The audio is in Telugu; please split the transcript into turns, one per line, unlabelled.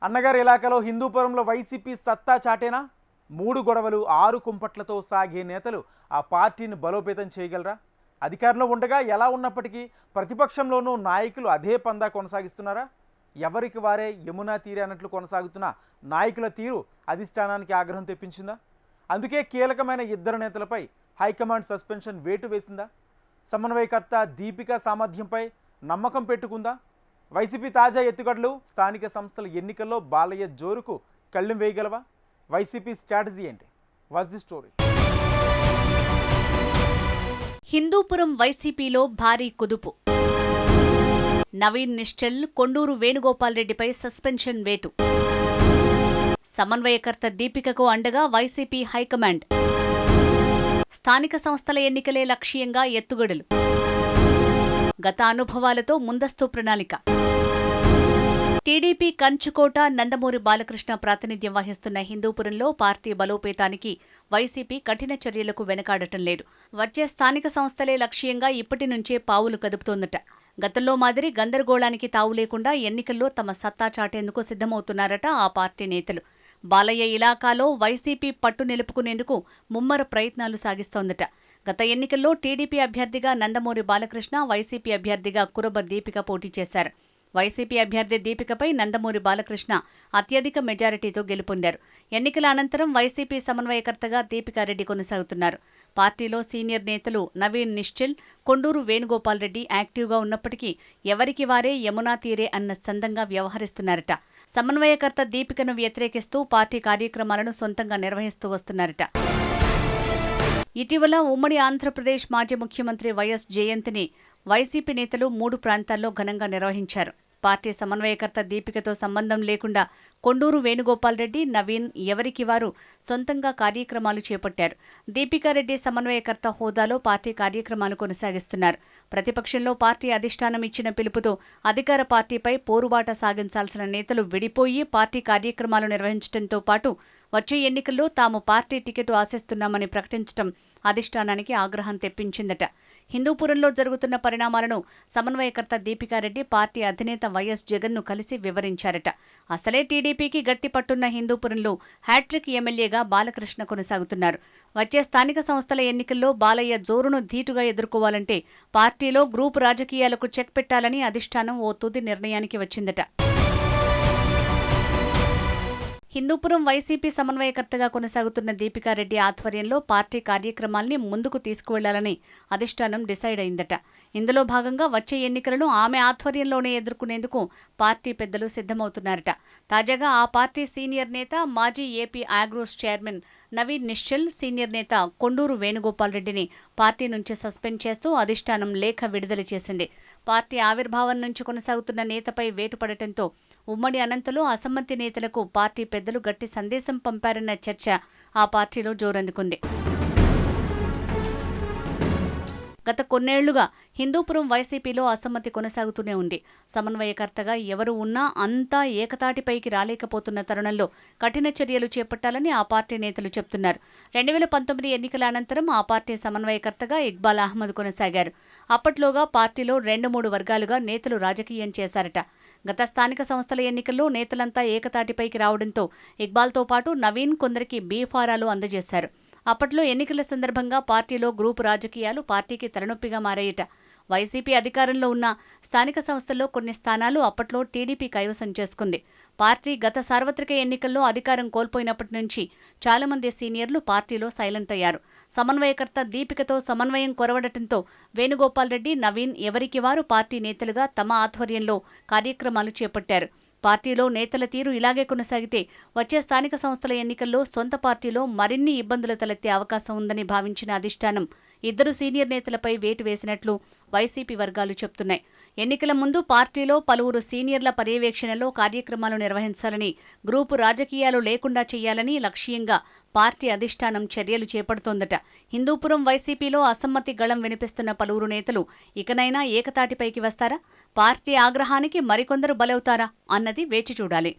అన్నగారి ఇలాకాలో హిందూపురంలో వైసీపీ సత్తా చాటేనా? 3 గొడవలు 6 కుంపట్లతో సాగే నేతలు ఆ పార్టీని బలోపేతం చేయగలరా? అధికారంలో ఉండగా ఎలా ఉన్నప్పటికీ ప్రతిపక్షంలోనూ నాయకులు అదే పందా కొనసాగిస్తున్నారా? ఎవరికి వారే యమునా తీరే అన్నట్లు కొనసాగుతున్న నాయకుల తీరు అధిష్టానానికి ఆగ్రహం తెప్పించిందా? అందుకే కీలకమైన ఇద్దరు నేతలపై హైకమాండ్ సస్పెన్షన్ వేటు వేసిందా? సమన్వయకర్త దీపిక సామర్థ్యంపై నమ్మకం పెట్టుకుందా? వైసీపీ తాజా ఎత్తుగడలు స్థానిక సంస్థల ఎన్నికల్లో బాలయ్య జోరుకు కళ్ళెం వేయగలవా? వైసీపీ స్ట్రాటజీ ఏంటి? What's the story?
హిందూపురం వైసీపీలో భారీ కుదుపు. నవీన్ నిశ్చల్, కొండూరు వేణుగోపాల్ రెడ్డిపై సస్పెన్షన్ వేటు. సమన్వయకర్త దీపికకు అండగా వైసీపీ హైకమాండ్. స్థానిక సంస్థల ఎన్నికలే లక్ష్యంగా ఎత్తుగడలు. గత అనుభవాలతో ముందస్తు ప్రణాళిక. టీడీపీ కంచుకోట నందమూరి బాలకృష్ణ ప్రాతినిధ్యం వహిస్తున్న హిందూపురంలో పార్టీ బలోపేతానికి వైసీపీ కఠిన చర్యలకు వెనకాడటం లేదు. వచ్చే స్థానిక సంస్థలే లక్ష్యంగా ఇప్పటి నుంచే పావులు కదుపుతోందట. గతంలో మాదిరి గందరగోళానికి తావు లేకుండా ఎన్నికల్లో తమ సత్తా చాటేందుకు సిద్ధమవుతున్నారట ఆ పార్టీ నేతలు. బాలయ్య ఇలాకాలో వైసీపీ పట్టు నిలుపుకునేందుకు ముమ్మర ప్రయత్నాలు సాగిస్తోందట. గత ఎన్నికల్లో టీడీపీ అభ్యర్థిగా నందమూరి బాలకృష్ణ, వైసీపీ అభ్యర్థిగా కురబ దీపిక పోటీ చేశారు. వైసీపీ అభ్యర్థి దీపికపై నందమూరి బాలకృష్ణ అత్యధిక మెజారిటీతో గెలుపొందారు. ఎన్నికల అనంతరం వైసీపీ సమన్వయకర్తగా దీపికారెడ్డి కొనసాగుతున్నారు. పార్టీలో సీనియర్ నేతలు నవీన్ నిశ్చల్, కొండూరు వేణుగోపాల్ రెడ్డి యాక్టివ్గా ఉన్నప్పటికీ ఎవరికి వారే యమునా తీరే అన్న సందంగా వ్యవహరిస్తున్నారట. సమన్వయకర్త దీపికను వ్యతిరేకిస్తూ పార్టీ కార్యక్రమాలను సొంతంగా నిర్వహిస్తూ వస్తున్నారట. ఇటీవల ఉమ్మడి ఆంధ్రప్రదేశ్ మాజీ ముఖ్యమంత్రి వైఎస్ జయంతిని వైసీపీ నేతలు 3 ప్రాంతాల్లో ఘనంగా నిర్వహించారు. పార్టీ సమన్వయకర్త దీపికతో సంబంధం లేకుండా కొండూరు వేణుగోపాల్ రెడ్డి, నవీన్ ఎవరికి వారు సొంతంగా కార్యక్రమాలు చేపట్టారు. దీపికారెడ్డి సమన్వయకర్త హోదాలో పార్టీ కార్యక్రమాలు కొనసాగిస్తున్నారు. ప్రతిపక్షంలో పార్టీ అధిష్టానం ఇచ్చిన పిలుపుతో అధికార పార్టీపై పోరుబాట సాగించాల్సిన నేతలు విడిపోయి పార్టీ కార్యక్రమాలు నిర్వహించడంతో పాటు వచ్చే ఎన్నికల్లో తాము పార్టీ టికెట్ ఆశిస్తున్నామని ప్రకటించడం అధిష్టానానికి ఆగ్రహం తెప్పించిందట. హిందూపురంలో జరుగుతున్న పరిణామాలను సమన్వయకర్త దీపికారెడ్డి పార్టీ అధినేత వైఎస్ జగన్ను కలిసి వివరించారట. అసలే టీడీపీకి గట్టి పట్టున్న హిందూపురంలో హ్యాట్రిక్ ఎమ్మెల్యేగా బాలకృష్ణ కొనసాగుతున్నారు. వచ్చే స్థానిక సంస్థల ఎన్నికల్లో బాలయ్య జోరును ధీటుగా ఎదుర్కోవాలంటే పార్టీలో గ్రూపు రాజకీయాలకు చెక్ పెట్టాలని అధిష్టానం ఓ తుది నిర్ణయానికి వచ్చిందట. హిందూపురం వైసీపీ సమన్వయకర్తగా కొనసాగుతున్న దీపికారెడ్డి ఆధ్వర్యంలో పార్టీ కార్యక్రమాల్ని ముందుకు తీసుకువెళ్లాలని అధిష్టానం డిసైడ్ అయిందట. ఇందులో భాగంగా వచ్చే ఎన్నికలను ఆమె ఆధ్వర్యంలోనే ఎదుర్కొనేందుకు పార్టీ పెద్దలు సిద్ధమవుతున్నారట. తాజాగా ఆ పార్టీ సీనియర్ నేత, మాజీ AP Agros chairman Naveen Nischal, senior నేత కొండూరు వేణుగోపాల్ రెడ్డిని పార్టీ నుంచి సస్పెండ్ చేస్తూ అధిష్టానం లేఖ విడుదల చేసింది. పార్టీ ఆవిర్భావం నుంచి కొనసాగుతున్న నేతపై వేటు పడటంతో ఉమ్మడి అనంతలో అసమ్మతి నేతలకు పార్టీ పెద్దలు గట్టి సందేశం పంపారన్న చర్చ ఆ పార్టీలో జోరందుకుంది. గత కొన్నేళ్లుగా హిందూపురం వైసీపీలో అసమ్మతి కొనసాగుతూనే ఉంది. సమన్వయకర్తగా ఎవరు ఉన్నా అంతా ఏకతాటిపైకి రాలేకపోతున్న తరుణంలో కఠిన చర్యలు చేపట్టాలని ఆ పార్టీ నేతలు చెబుతున్నారు. 2019 ఎన్నికల అనంతరం ఆ పార్టీ సమన్వయకర్తగా ఇక్బాల్ అహ్మద్ కొనసాగారు. అప్పట్లోగా పార్టీలో 2-3 వర్గాలుగా నేతలు రాజకీయం చేశారట. గత స్థానిక సంస్థల ఎన్నికల్లో నేతలంతా ఏకతాటిపైకి రావడంతో ఇక్బాల్తో పాటు నవీన్ కొందరికి బీఫారాలు అందజేశారు. అప్పట్లో ఎన్నికల సందర్భంగా పార్టీలో గ్రూపు రాజకీయాలు పార్టీకి తలనొప్పిగా మారాయట. వైసీపీ అధికారంలో ఉన్న స్థానిక సంస్థల్లో కొన్ని స్థానాలు అప్పట్లో టీడీపీ కైవసం చేసుకుంది. పార్టీ గత సార్వత్రిక ఎన్నికల్లో అధికారం కోల్పోయినప్పటి నుంచి చాలామంది సీనియర్లు పార్టీలో సైలెంట్ అయ్యారు. సమన్వయకర్త దీపికతో సమన్వయం కొరవడటంతో వేణుగోపాల్ రెడ్డి, నవీన్ ఎవరికి వారు పార్టీ నేతలుగా తమ ఆధ్వర్యంలో కార్యక్రమాలు చేపట్టారు. పార్టీలో నేతల తీరు ఇలాగే కొనసాగితే వచ్చే స్థానిక సంస్థల ఎన్నికల్లో సొంత పార్టీలో మరిన్ని ఇబ్బందులు తలెత్తే అవకాశం ఉందని భావించిన అధిష్టానం ఇద్దరు సీనియర్ నేతలపై వేటు వేసినట్లు వైసీపీ వర్గాలు చెబుతున్నాయి. ఎన్నికల ముందు పార్టీలో పలువురు సీనియర్ల పర్యవేక్షణలో కార్యక్రమాలు నిర్వహించాలని, గ్రూపు రాజకీయాలు లేకుండా చేయాలని లక్ష్యంగా పార్టీ అధిష్టానం చర్యలు చేపడుతోందట. హిందూపురం వైసీపీలో అసమ్మతి గళం వినిపిస్తున్న పలువురు నేతలు ఇకనైనా ఏకతాటిపైకి వస్తారా? పార్టీ ఆగ్రహానికి మరికొందరు బలవుతారా అన్నది వేచి చూడాలి.